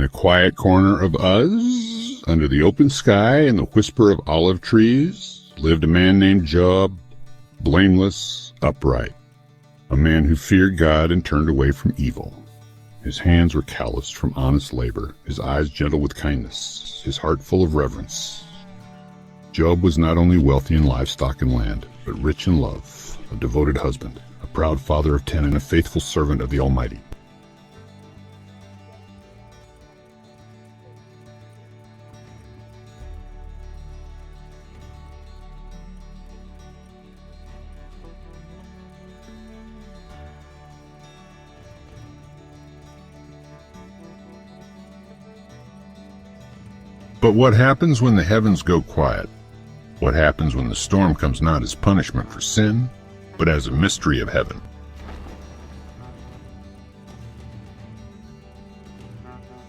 In a quiet corner of Uz, under the open sky and the whisper of olive trees, lived a man named Job, blameless, upright, a man who feared God and turned away from evil. His hands were calloused from honest labor, his eyes gentle with kindness, his heart full of reverence. Job was not only wealthy in livestock and land, but rich in love, a devoted husband, a proud father of 10, and a faithful servant of the Almighty. But what happens when the heavens go quiet? What happens when the storm comes not as punishment for sin, but as a mystery of heaven?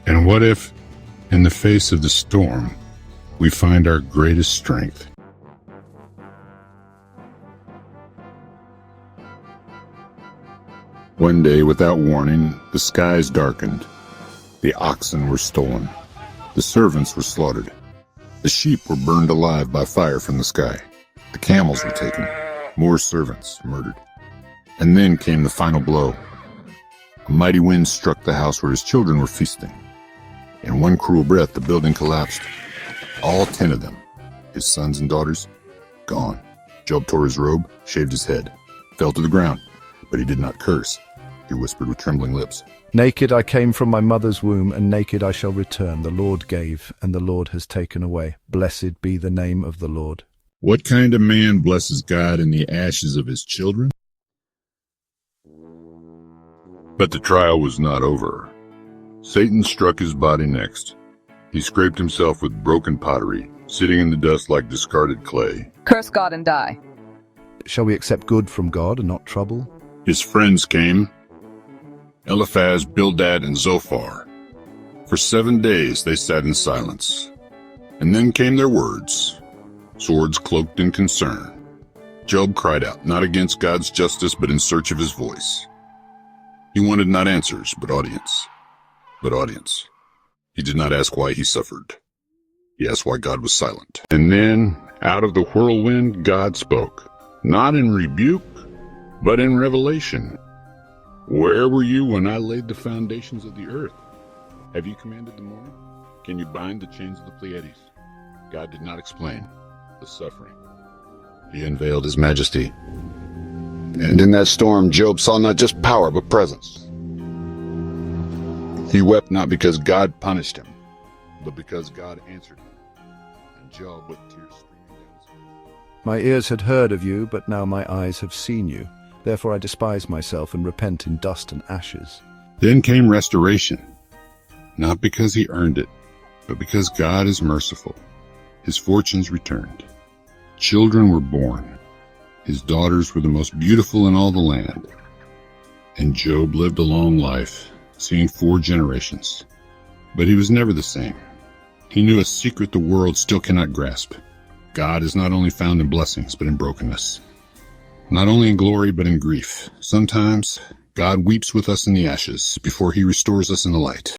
And what if, in the face of the storm, we find our greatest strength? One day, without warning, the skies darkened. The oxen were stolen. The servants were slaughtered. The sheep were burned alive by fire from the sky. The camels were taken. More servants murdered. And then came the final blow. A mighty wind struck the house where his children were feasting. In one cruel breath, the building collapsed. All 10 of them, his sons and daughters, gone. Job tore his robe, shaved his head, fell to the ground, but he did not curse. He whispered with trembling lips, "Naked I came from my mother's womb, and naked I shall return. The Lord gave, and the Lord has taken away. Blessed be the name of the Lord." What kind of man blesses God in the ashes of his children? But the trial was not over. Satan struck his body next. He scraped himself with broken pottery, sitting in the dust like discarded clay. Curse God and die. Shall we accept good from God and not trouble? His friends came, Eliphaz, Bildad, and Zophar. For 7 days they sat in silence. And then came their words, swords cloaked in concern. Job cried out, not against God's justice, but in search of his voice. He wanted not answers, but audience. He did not ask why he suffered. He asked why God was silent. And then, out of the whirlwind, God spoke, not in rebuke, but in revelation. Where were you when I laid the foundations of the earth? Have you commanded the morning? Can you bind the chains of the Pleiades? God did not explain the suffering. He unveiled his majesty. And in that storm, Job saw not just power, but presence. He wept not because God punished him, but because God answered him. And Job, with tears streaming down his face. My ears had heard of you, but now my eyes have seen you. Therefore I despise myself and repent in dust and ashes. Then came restoration, not because he earned it, but because God is merciful. His fortunes returned. Children were born. His daughters were the most beautiful in all the land. And Job lived a long life, seeing 4 generations. But he was never the same. He knew a secret the world still cannot grasp. God is not only found in blessings, but in brokenness. Not only in glory, but in grief. Sometimes, God weeps with us in the ashes before he restores us in the light.